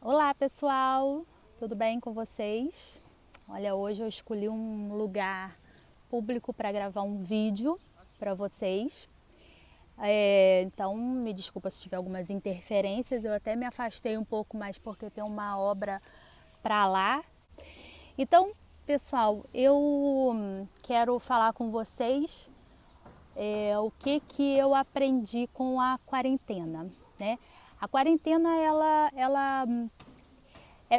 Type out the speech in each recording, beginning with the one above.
Olá pessoal, tudo bem com vocês? Olha, hoje eu escolhi um lugar público para gravar um vídeo para vocês. Então me desculpa se tiver algumas interferências, eu até me afastei um pouco mais porque tem uma obra para lá. Então pessoal, eu quero falar com vocês o que eu aprendi com a quarentena, né? A quarentena, ela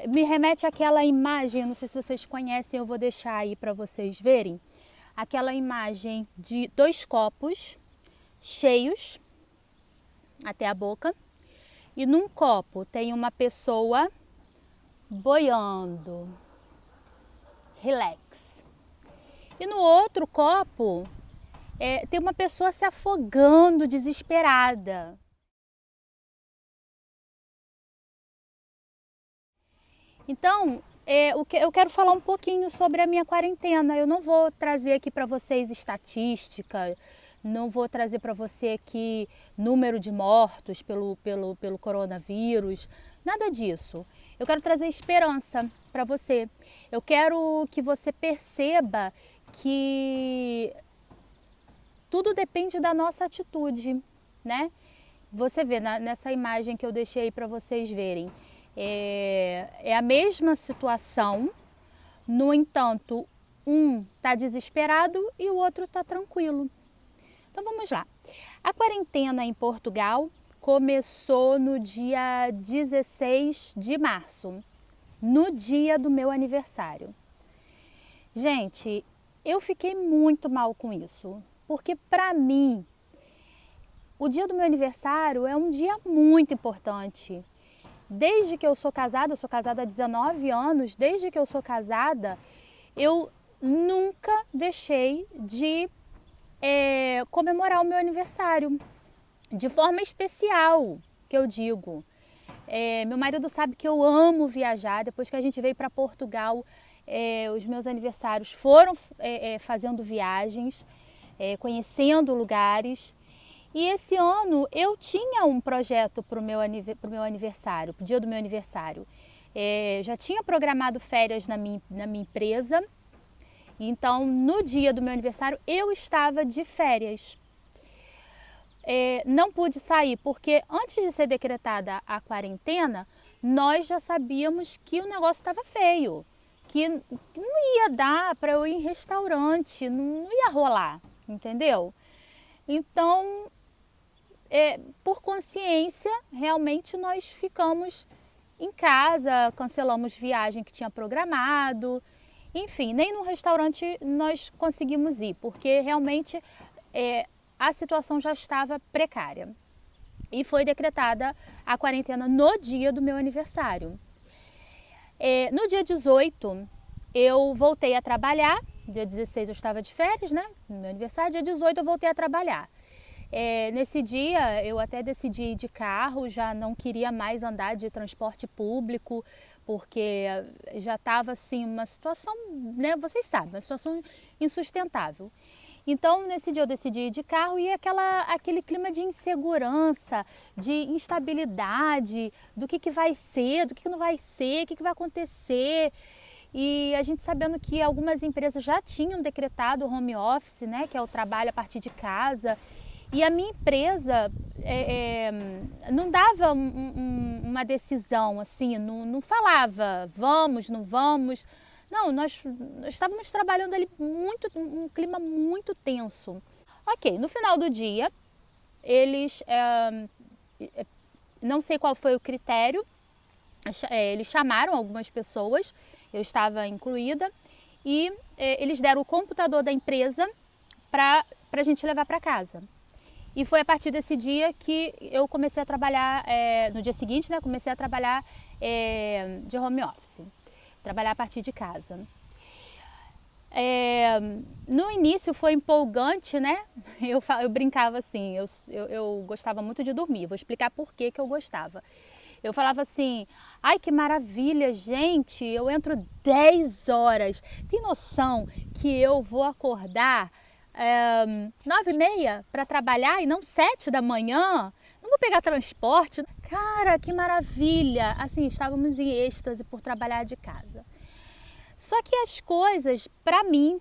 me remete àquela imagem, não sei se vocês conhecem, eu vou deixar aí para vocês verem. Aquela imagem de 2 copos cheios até a boca. E num copo tem uma pessoa boiando, relax. E no outro copo tem uma pessoa se afogando, desesperada. Então, eu quero falar um pouquinho sobre a minha quarentena. Eu não vou trazer aqui para vocês estatística, não vou trazer para você aqui número de mortos pelo coronavírus, nada disso. Eu quero trazer esperança para você. Eu quero que você perceba que tudo depende da nossa atitude, né? Você vê nessa imagem que eu deixei aí para vocês verem. É a mesma situação, no entanto, um está desesperado e o outro está tranquilo. Então vamos lá. A quarentena em Portugal começou no dia 16 de março, no dia do meu aniversário. Gente, eu fiquei muito mal com isso, porque para mim, o dia do meu aniversário é um dia muito importante. Desde que eu sou casada há 19 anos, desde que eu sou casada, eu nunca deixei de comemorar o meu aniversário, de forma especial, que eu digo. Meu marido sabe que eu amo viajar, depois que a gente veio para Portugal, os meus aniversários foram fazendo viagens, conhecendo lugares. E esse ano eu tinha um projeto para o meu aniversário, para o dia do meu aniversário. Já tinha programado férias na minha empresa, então no dia do meu aniversário eu estava de férias. Não pude sair porque antes de ser decretada a quarentena, nós já sabíamos que o negócio estava feio, que não ia dar para eu ir em restaurante, não ia rolar, entendeu? Então, por consciência, realmente nós ficamos em casa, cancelamos viagem que tinha programado, enfim, nem no restaurante nós conseguimos ir, porque realmente a situação já estava precária. E foi decretada a quarentena no dia do meu aniversário. No dia 18, eu voltei a trabalhar, dia 16 eu estava de férias, né, no meu aniversário, dia 18 eu voltei a trabalhar. Nesse dia eu até decidi ir de carro, já não queria mais andar de transporte público, porque já estava assim uma situação, né, vocês sabem, uma situação insustentável. Então nesse dia eu decidi ir de carro e aquele clima de insegurança, de instabilidade, do que vai ser, do que não vai ser, o que vai acontecer. E a gente sabendo que algumas empresas já tinham decretado o home office, né, que é o trabalho a partir de casa. E a minha empresa não dava uma decisão, assim, não falava vamos, não vamos. Não, nós estávamos trabalhando ali um clima muito tenso. Ok, no final do dia, eles, não sei qual foi o critério, eles chamaram algumas pessoas, eu estava incluída, e eles deram o computador da empresa para a gente levar para casa. E foi a partir desse dia que eu comecei a trabalhar, no dia seguinte, né, comecei a trabalhar de home office, trabalhar a partir de casa. No início foi empolgante, né? Eu brincava assim, eu gostava muito de dormir, vou explicar por que eu gostava. Eu falava assim, ai que maravilha, gente, eu entro 10 horas, tem noção que eu vou acordar 9h30 para trabalhar e não 7 da manhã? vamos pegar transporte? Cara, que maravilha! Assim, estávamos em êxtase por trabalhar de casa. Só que as coisas, para mim,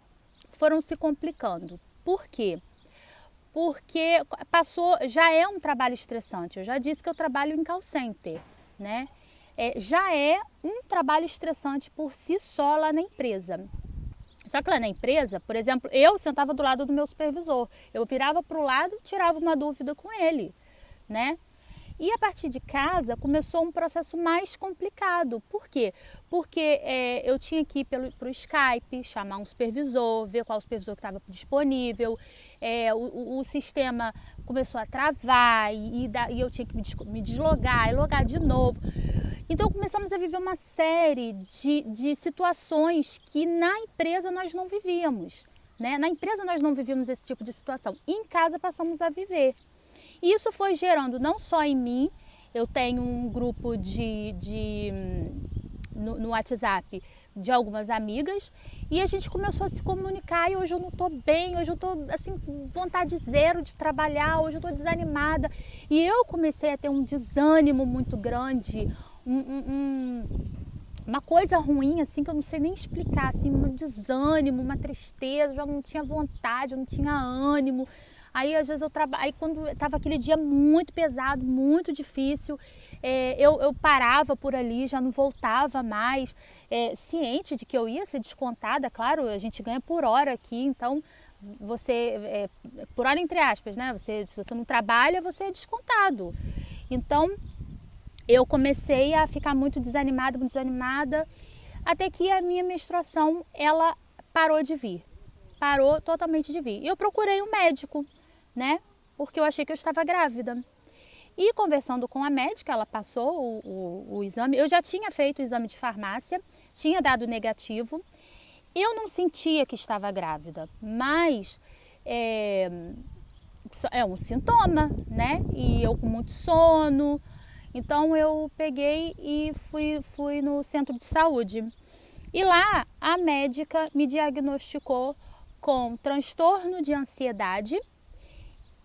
foram se complicando. Por quê? Porque já é um trabalho estressante. Eu já disse que eu trabalho em call center, né? Já é um trabalho estressante por si só lá na empresa. Só que lá na empresa, por exemplo, eu sentava do lado do meu supervisor. Eu virava para o lado, tirava uma dúvida com ele, né? E a partir de casa começou um processo mais complicado. Por quê? Porque eu tinha que ir para o Skype, chamar um supervisor, ver qual supervisor que estava disponível. O sistema começou a travar e eu tinha que me deslogar e logar de novo. Então começamos a viver uma série de situações que na empresa nós não vivíamos, né? Na empresa nós não vivíamos esse tipo de situação. E em casa passamos a viver. E isso foi gerando não só em mim, eu tenho um grupo no WhatsApp de algumas amigas e a gente começou a se comunicar e hoje eu não estou bem, hoje eu estou assim, com vontade zero de trabalhar, hoje eu estou desanimada. E eu comecei a ter um desânimo muito grande, uma coisa ruim assim que eu não sei nem explicar, assim, um desânimo, uma tristeza, eu já não tinha vontade, eu não tinha ânimo. Aí às vezes aí quando estava aquele dia muito pesado, muito difícil, eu parava por ali, já não voltava mais, ciente de que eu ia ser descontada, claro, a gente ganha por hora aqui, então você, por hora entre aspas, né? Se você não trabalha, você é descontado. Então eu comecei a ficar muito desanimada, até que a minha menstruação, ela parou de vir, parou totalmente de vir. E eu procurei um médico, né? Porque eu achei que eu estava grávida. E conversando com a médica, ela passou o exame. Eu já tinha feito o exame de farmácia, tinha dado negativo. Eu não sentia que estava grávida, mas é um sintoma, né? E eu com muito sono. Então eu peguei e fui no centro de saúde. E lá a médica me diagnosticou com transtorno de ansiedade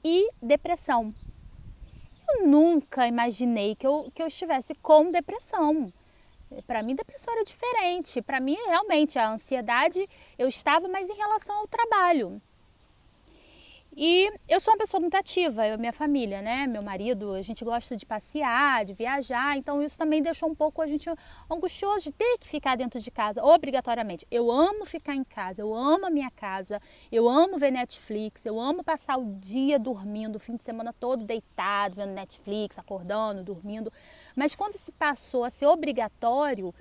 e depressão. Eu nunca imaginei que eu estivesse com depressão. Para mim, depressão era diferente. Para mim, realmente, a ansiedade eu estava, mas em relação ao trabalho. E eu sou uma pessoa muito ativa, eu e minha família, né? Meu marido, a gente gosta de passear, de viajar, então isso também deixou um pouco a gente angustioso de ter que ficar dentro de casa, obrigatoriamente. Eu amo ficar em casa, eu amo a minha casa, eu amo ver Netflix, eu amo passar o dia dormindo, o fim de semana todo deitado, vendo Netflix, acordando, dormindo. Mas quando se passou a ser obrigatório,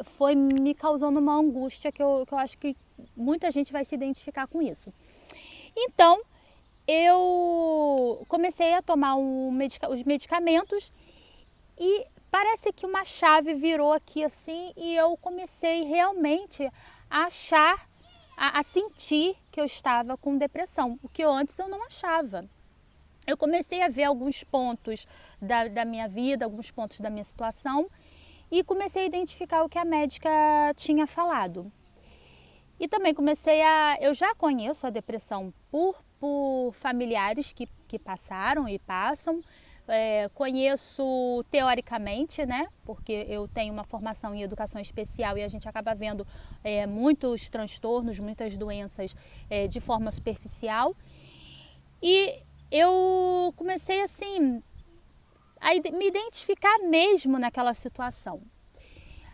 foi me causando uma angústia que eu acho que muita gente vai se identificar com isso. Então, eu comecei a tomar os medicamentos e parece que uma chave virou aqui assim e eu comecei realmente a achar, a sentir que eu estava com depressão, o que antes eu não achava. Eu comecei a ver alguns pontos da minha vida, alguns pontos da minha situação e comecei a identificar o que a médica tinha falado. E também eu já conheço a depressão por familiares que passaram e passam, conheço teoricamente, né, porque eu tenho uma formação em educação especial e a gente acaba vendo muitos transtornos, muitas doenças de forma superficial. E eu comecei assim a me identificar mesmo naquela situação.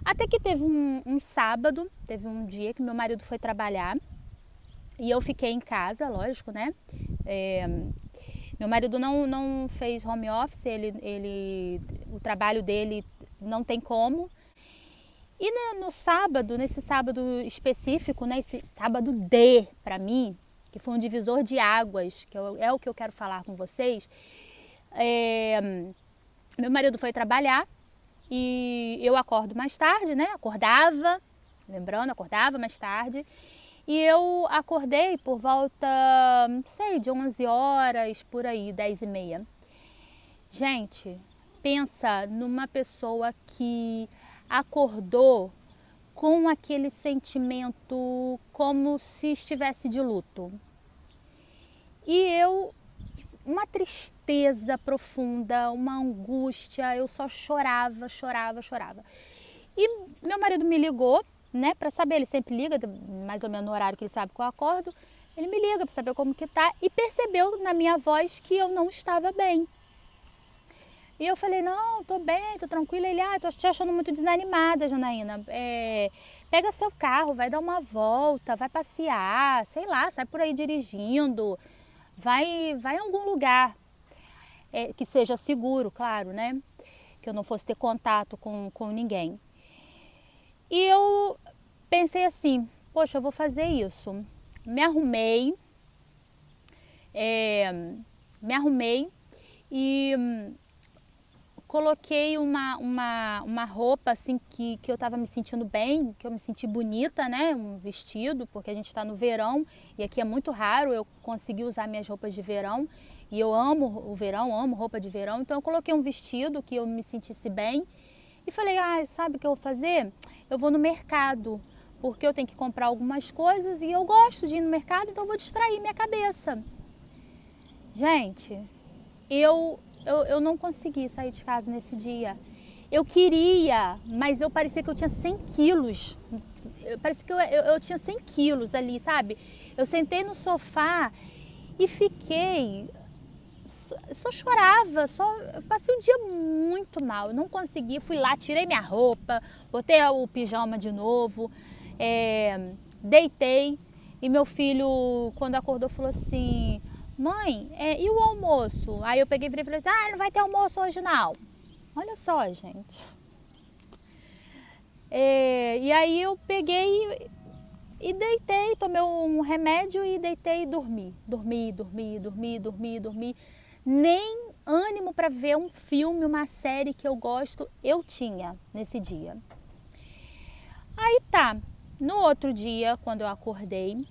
Até que teve um sábado, teve um dia que meu marido foi trabalhar e eu fiquei em casa, lógico, né? Meu marido não fez home office, o trabalho dele não tem como. E no sábado, nesse sábado específico, né, esse sábado D para mim, que foi um divisor de águas, que é o que eu quero falar com vocês, meu marido foi trabalhar. E eu acordo mais tarde, né? Acordava mais tarde. E eu acordei por volta, não sei, de 11 horas, por aí, 10h30. Gente, pensa numa pessoa que acordou com aquele sentimento como se estivesse de luto. E eu uma tristeza profunda, uma angústia, eu só chorava, chorava, chorava. E meu marido me ligou, né, para saber, ele sempre liga, mais ou menos no horário que ele sabe que eu acordo, ele me liga para saber como que tá e percebeu na minha voz que eu não estava bem. E eu falei, não, tô bem, tô tranquila. Ele, tô te achando muito desanimada, Janaína. Pega seu carro, vai dar uma volta, vai passear, sei lá, sai por aí dirigindo, vai em algum lugar que seja seguro, claro, né? Que eu não fosse ter contato com ninguém. E eu pensei assim, poxa, eu vou fazer isso. Me arrumei e coloquei uma roupa assim que eu estava me sentindo bem, que eu me senti bonita, né? Um vestido, porque a gente está no verão e aqui é muito raro eu conseguir usar minhas roupas de verão. E eu amo o verão, amo roupa de verão, então eu coloquei um vestido que eu me sentisse bem. E falei, sabe o que eu vou fazer? Eu vou no mercado, porque eu tenho que comprar algumas coisas e eu gosto de ir no mercado, então eu vou distrair minha cabeça. Gente, eu não consegui sair de casa nesse dia. Eu queria, mas eu parecia que eu tinha 100 quilos. Parecia que eu tinha 100 quilos ali, sabe? Eu sentei no sofá e fiquei... Só chorava, eu passei um dia muito mal, eu não consegui, fui lá, tirei minha roupa, botei o pijama de novo, deitei e meu filho, quando acordou, falou assim, mãe, e o almoço? Aí eu peguei e falei assim, não vai ter almoço hoje não. Olha só, gente. E aí eu peguei e deitei, tomei um remédio e deitei e dormi. Dormi. Nem ânimo para ver um filme, uma série que eu gosto, eu tinha nesse dia. Aí tá, no outro dia, quando eu acordei,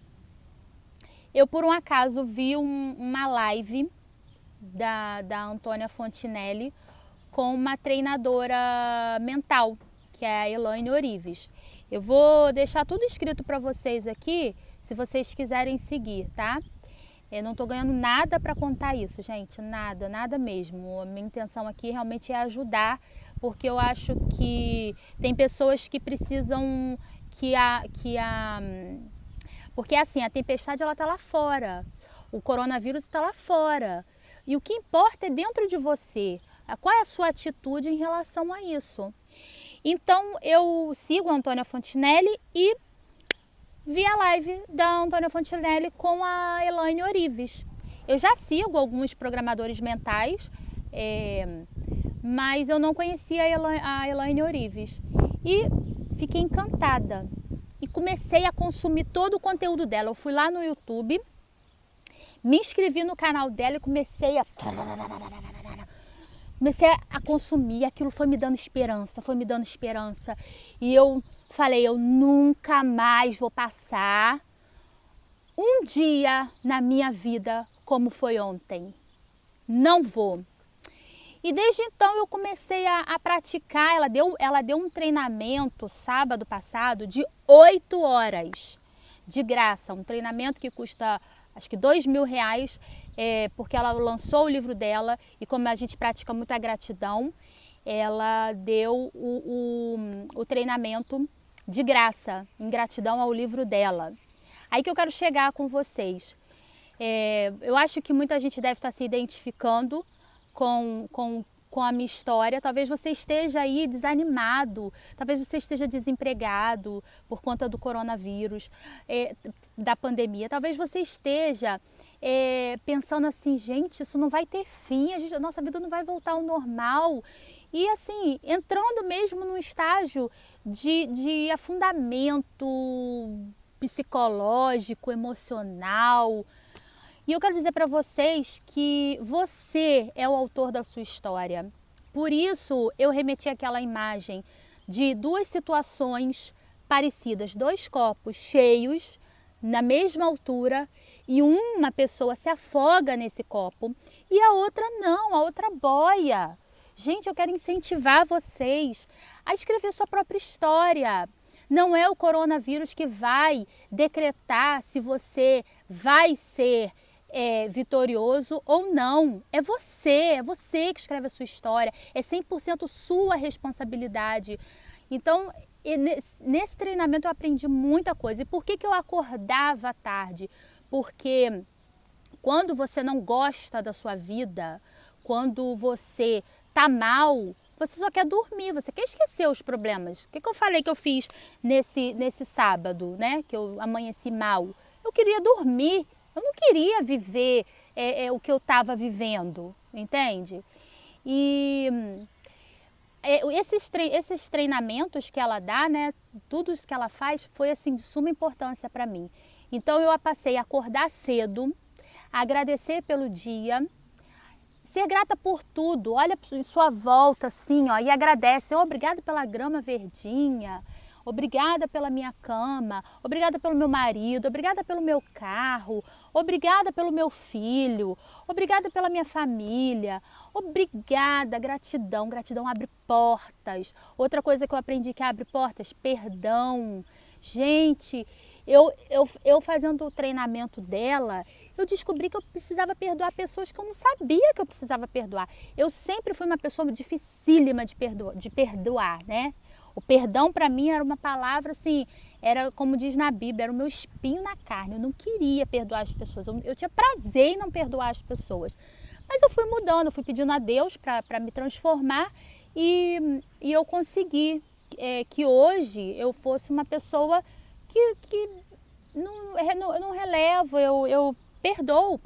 eu por um acaso vi uma live da Antônia Fontinelli com uma treinadora mental, que é a Elaine Orives. Eu vou deixar tudo escrito para vocês aqui, se vocês quiserem seguir, tá? Eu não estou ganhando nada para contar isso, gente, nada mesmo. A minha intenção aqui realmente é ajudar, porque eu acho que tem pessoas que precisam porque assim, a tempestade ela tá lá fora, o coronavírus está lá fora. E o que importa é dentro de você. Qual é a sua atitude em relação a isso? Então eu sigo a Antônia Fontinelli e vi a live da Antônia Fontinelli com a Elaine Orives. Eu já sigo alguns programadores mentais, mas eu não conhecia a Elaine Orives. E fiquei encantada. E comecei a consumir todo o conteúdo dela. Eu fui lá no YouTube, me inscrevi no canal dela e comecei a consumir. Aquilo foi me dando esperança, E eu falei, eu nunca mais vou passar um dia na minha vida como foi ontem. Não vou. E desde então eu comecei a praticar. Ela deu um treinamento sábado passado de 8 horas de graça. Um treinamento que custa acho que R$2.000, porque ela lançou o livro dela e como a gente pratica muita gratidão, ela deu o treinamento de graça, em gratidão ao livro dela. Aí que eu quero chegar com vocês. Eu acho que muita gente deve estar se identificando com a minha história. Talvez você esteja aí desanimado, talvez você esteja desempregado por conta do coronavírus, da pandemia. Talvez você esteja pensando assim, gente, isso não vai ter fim, a nossa vida não vai voltar ao normal. E assim, entrando mesmo num estágio de afundamento psicológico, emocional. E eu quero dizer para vocês que você é o autor da sua história. Por isso eu remeti àquela imagem de 2 situações parecidas, 2 copos cheios na mesma altura e uma pessoa se afoga nesse copo e a outra não, a outra boia. Gente, eu quero incentivar vocês a escrever sua própria história. Não é o coronavírus que vai decretar se você vai ser vitorioso ou não. É você que escreve a sua história, é 100% sua responsabilidade. Então, nesse treinamento eu aprendi muita coisa. E por que eu acordava à tarde? Porque quando você não gosta da sua vida, quando você tá mal, você só quer dormir, você quer esquecer os problemas. O que eu falei que eu fiz nesse sábado, né? Que eu amanheci mal. Eu queria dormir, eu não queria viver o que eu estava vivendo, entende? E esses treinamentos que ela dá, né? Tudo isso que ela faz foi assim de suma importância para mim. Então eu passei a acordar cedo, a agradecer pelo dia, ser grata por tudo. Olha em sua volta assim, ó, e agradece. Obrigada pela grama verdinha, obrigada pela minha cama, obrigada pelo meu marido, obrigada pelo meu carro, obrigada pelo meu filho, obrigada pela minha família, obrigada, gratidão. Gratidão abre portas. Outra coisa que eu aprendi que abre portas, perdão. Gente, eu fazendo o treinamento dela, eu descobri que eu precisava perdoar pessoas que eu não sabia que eu precisava perdoar. Eu sempre fui uma pessoa dificílima de perdoar, né? O perdão para mim era uma palavra assim, era como diz na Bíblia, era o meu espinho na carne. Eu não queria perdoar as pessoas, eu tinha prazer em não perdoar as pessoas. Mas eu fui mudando, eu fui pedindo a Deus para me transformar e eu consegui que hoje eu fosse uma pessoa que eu não relevo, eu perdoo,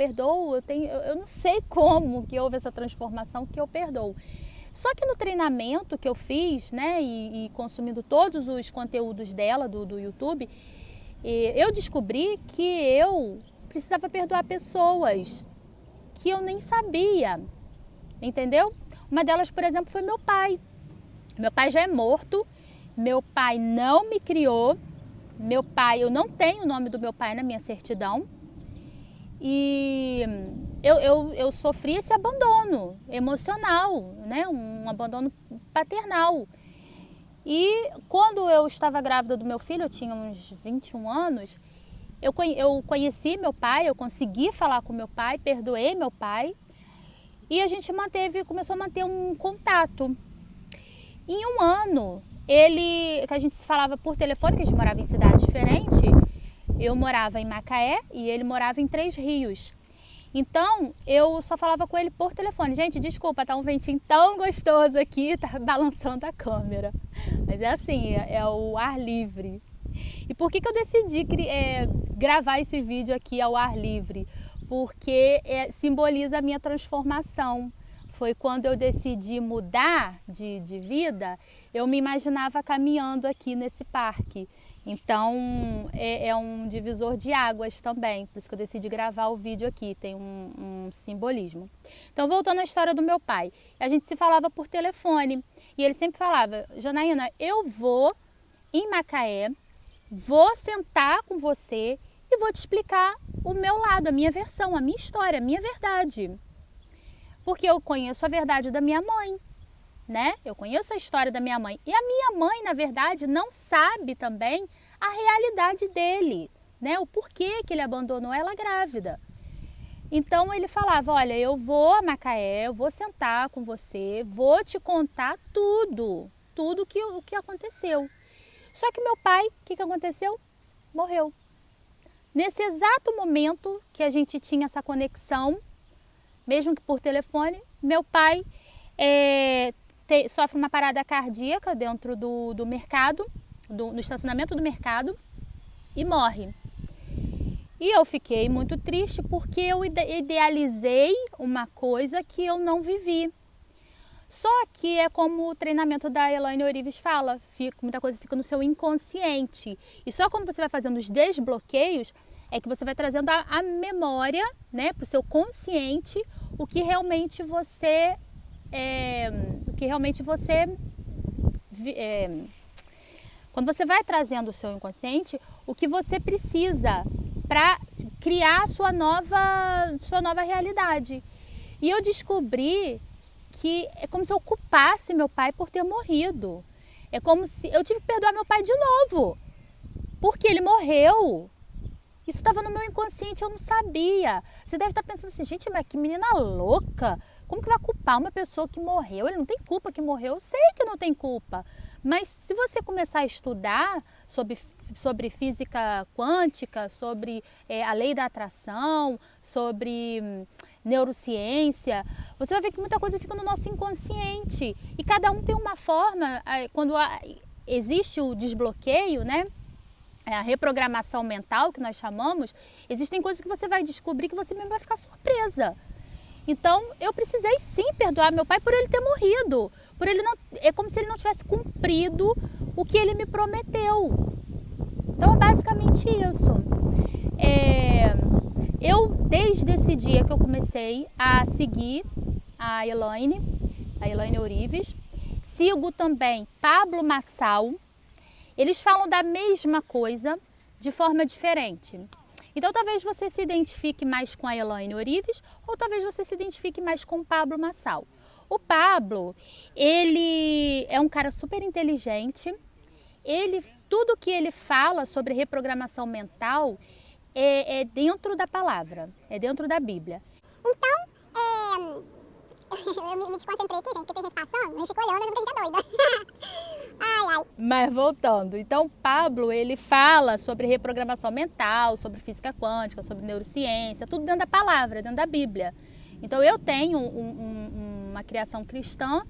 eu não sei como que houve essa transformação que eu perdoo. Só que no treinamento que eu fiz, né, e consumindo todos os conteúdos dela do YouTube, eu descobri que eu precisava perdoar pessoas que eu nem sabia, entendeu? Uma delas, por exemplo, foi meu pai. Meu pai já é morto, meu pai não me criou, meu pai, eu não tenho o nome do meu pai na minha certidão. E eu sofri esse abandono emocional, né? Um abandono paternal. E quando eu estava grávida do meu filho, eu tinha uns 21 anos, eu conheci meu pai, eu consegui falar com meu pai, perdoei meu pai. E a gente começou a manter um contato. Em um ano, que a gente se falava por telefone, que a gente morava em cidade diferente, eu morava em Macaé e ele morava em Três Rios. Então, eu só falava com ele por telefone. Gente, desculpa, tá um ventinho tão gostoso aqui, tá balançando a câmera. Mas é assim, é o ar livre. E por que eu decidi gravar esse vídeo aqui ao ar livre? Porque simboliza a minha transformação. Foi quando eu decidi mudar de vida, eu me imaginava caminhando aqui nesse parque. Então, é um divisor de águas também, por isso que eu decidi gravar o vídeo aqui, tem um simbolismo. Então, voltando à história do meu pai, a gente se falava por telefone e ele sempre falava: Janaína, eu vou em Macaé, vou sentar com você e vou te explicar o meu lado, a minha versão, a minha história, a minha verdade. Porque eu conheço a verdade da minha mãe, né? Eu conheço a história da minha mãe. E a minha mãe, na verdade, não sabe também a realidade dele, né? O porquê que ele abandonou ela grávida. Então ele falava: olha, eu vou a Macaé, eu vou sentar com você, vou te contar tudo o que aconteceu. Só que meu pai, o que aconteceu? Morreu. Nesse exato momento que a gente tinha essa conexão, mesmo que por telefone, meu pai sofre uma parada cardíaca dentro do mercado, no estacionamento do mercado, e morre. E eu fiquei muito triste porque eu idealizei uma coisa que eu não vivi. Só que é como o treinamento da Elaine Orives fala, muita coisa fica no seu inconsciente. E só quando você vai fazendo os desbloqueios é que você vai trazendo a memória, né, para o seu consciente, o que realmente você quando você vai trazendo o seu inconsciente, o que você precisa para criar a sua nova realidade. E eu descobri que é como se eu culpasse meu pai por ter morrido. É como se eu tive que perdoar meu pai de novo, porque ele morreu. Isso estava no meu inconsciente, eu não sabia. Você deve estar pensando assim, gente, mas que menina louca. Como que vai culpar uma pessoa que morreu? Ele não tem culpa que morreu. Eu sei que não tem culpa. Mas se você começar a estudar sobre física quântica, sobre a lei da atração, sobre neurociência, você vai ver que muita coisa fica no nosso inconsciente. E cada um tem uma forma, quando existe o desbloqueio, né? A reprogramação mental, que nós chamamos, existem coisas que você vai descobrir que você mesmo vai ficar surpresa. Então, eu precisei sim perdoar meu pai por ele ter morrido. Por ele não, é como se ele não tivesse cumprido o que ele me prometeu. Então, é basicamente isso. Eu, desde esse dia que eu comecei a seguir a Elaine Ourives, sigo também Pablo Marçal. Eles falam da mesma coisa de forma diferente. Então, talvez você se identifique mais com a Elaine Ourives ou talvez você se identifique mais com o Pablo Marçal. O Pablo, ele é um cara super inteligente. Tudo que ele fala sobre reprogramação mental é dentro da palavra, é dentro da Bíblia. Então, eu me desconcentrei aqui, gente, porque tem gente passando e ficou olhando, eu não tá doida. Ai. Mas voltando, então Pablo, ele fala sobre reprogramação mental, sobre física quântica, sobre neurociência, tudo dentro da palavra, dentro da Bíblia. Então eu tenho uma criação cristã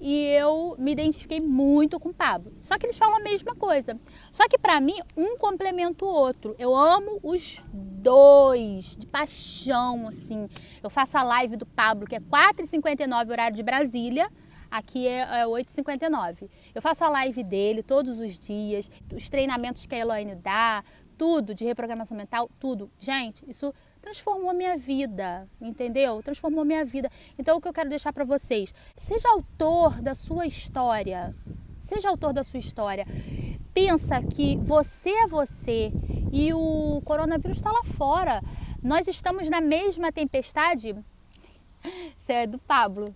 e eu me identifiquei muito com Pablo. Só que eles falam a mesma coisa. Só que para mim, um complementa o outro. Eu amo os dois, de paixão, assim. Eu faço a live do Pablo, que é 4h59, horário de Brasília. Aqui é 8h59. Eu faço a live dele todos os dias, os treinamentos que a Elaine dá, tudo de reprogramação mental, tudo. Gente, isso transformou a minha vida, entendeu? Transformou a minha vida. Então, o que eu quero deixar para vocês, seja autor da sua história. Seja autor da sua história. Pensa que você é você e o coronavírus está lá fora. Nós estamos na mesma tempestade. Isso é do Pablo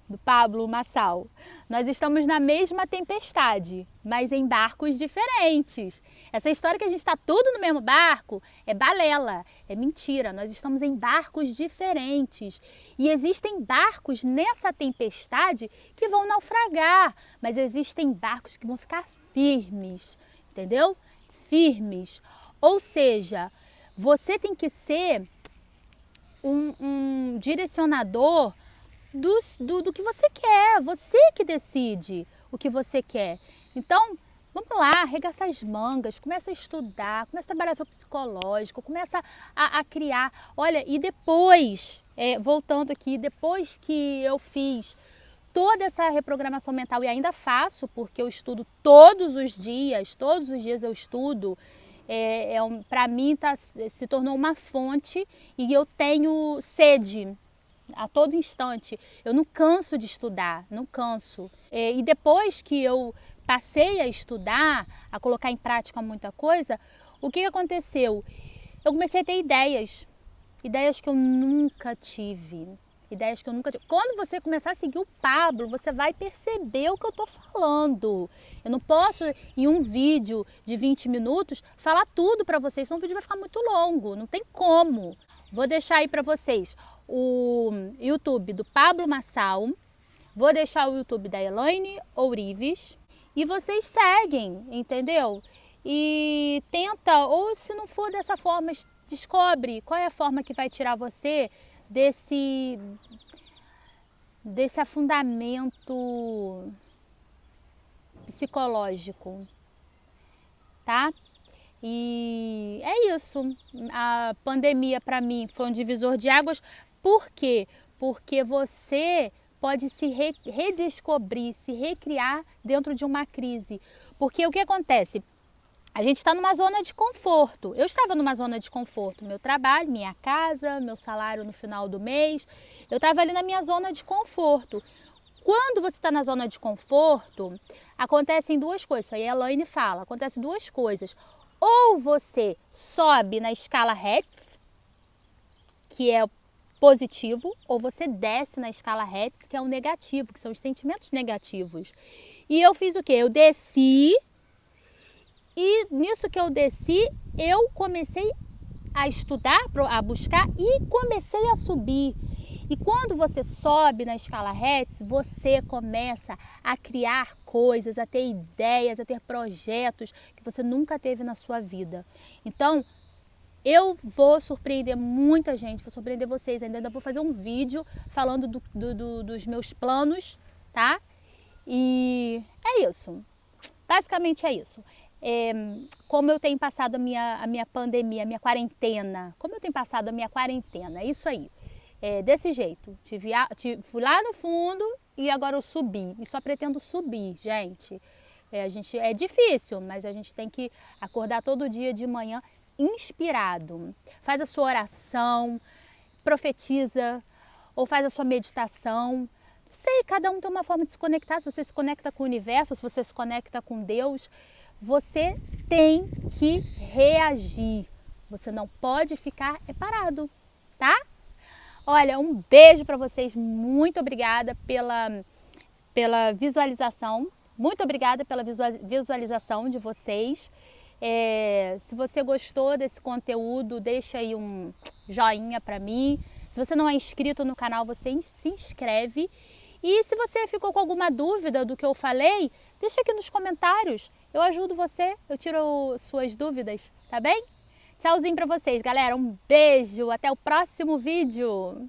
Marçal. Nós estamos na mesma tempestade, mas em barcos diferentes. Essa história que a gente está tudo no mesmo barco é balela, é mentira. Nós estamos em barcos diferentes. E existem barcos nessa tempestade que vão naufragar, mas existem barcos que vão ficar firmes, entendeu? Firmes. Ou seja, você tem que ser um direcionador do que você quer, você que decide o que você quer. Então, vamos lá, arregaça as mangas, começa a estudar, começa a trabalhar seu psicológico, começa a criar. Olha, e depois, voltando aqui, depois que eu fiz toda essa reprogramação mental, e ainda faço, porque eu estudo todos os dias eu estudo, para mim se tornou uma fonte e eu tenho sede a todo instante. Eu não canso de estudar, não canso. E depois que eu passei a estudar, a colocar em prática muita coisa, o que aconteceu? Eu comecei a ter ideias que eu nunca tive. Quando você começar a seguir o Pablo, você vai perceber o que eu estou falando. Eu não posso, em um vídeo de 20 minutos, falar tudo para vocês, senão o vídeo vai ficar muito longo, não tem como. Vou deixar aí para vocês o YouTube do Pablo Marçal, vou deixar o YouTube da Elaine Ourives e vocês seguem, entendeu? E tenta, ou se não for dessa forma, descobre qual é a forma que vai tirar você desse afundamento psicológico, tá? E é isso. A pandemia para mim foi um divisor de águas. Por quê? Porque você pode se redescobrir, se recriar dentro de uma crise. Porque o que acontece? A gente está numa zona de conforto. Eu estava numa zona de conforto. Meu trabalho, minha casa, meu salário no final do mês. Eu estava ali na minha zona de conforto. Quando você está na zona de conforto, acontecem duas coisas. Aí a Elaine fala, acontecem duas coisas. Ou você sobe na escala Hertz, que é o positivo, ou você desce na escala Hertz, que é o negativo, que são os sentimentos negativos. E eu fiz o quê? Eu desci. E nisso que eu desci, eu comecei a estudar, a buscar e comecei a subir. E quando você sobe na escala Hertz, você começa a criar coisas, a ter ideias, a ter projetos que você nunca teve na sua vida. Então, eu vou surpreender muita gente, vou surpreender vocês. Ainda vou fazer um vídeo falando dos meus planos, tá? E é isso. Basicamente é isso. Como eu tenho passado a minha pandemia, a minha quarentena. Como eu tenho passado a minha quarentena, é isso aí. Desse jeito. Fui lá no fundo e agora eu subi. E só pretendo subir, gente. É difícil, mas a gente tem que acordar todo dia de manhã inspirado. Faz a sua oração, profetiza ou faz a sua meditação. Não sei, cada um tem uma forma de se conectar. Se você se conecta com o universo, se você se conecta com Deus, você tem que reagir. Você não pode ficar parado, tá? Olha, um beijo para vocês. Muito obrigada pela visualização. Muito obrigada pela visualização de vocês. Se você gostou desse conteúdo, deixa aí um joinha para mim. Se você não é inscrito no canal, você se inscreve. E se você ficou com alguma dúvida do que eu falei, deixa aqui nos comentários. Eu ajudo você, eu tiro suas dúvidas, tá bem? Tchauzinho pra vocês, galera. Um beijo, até o próximo vídeo.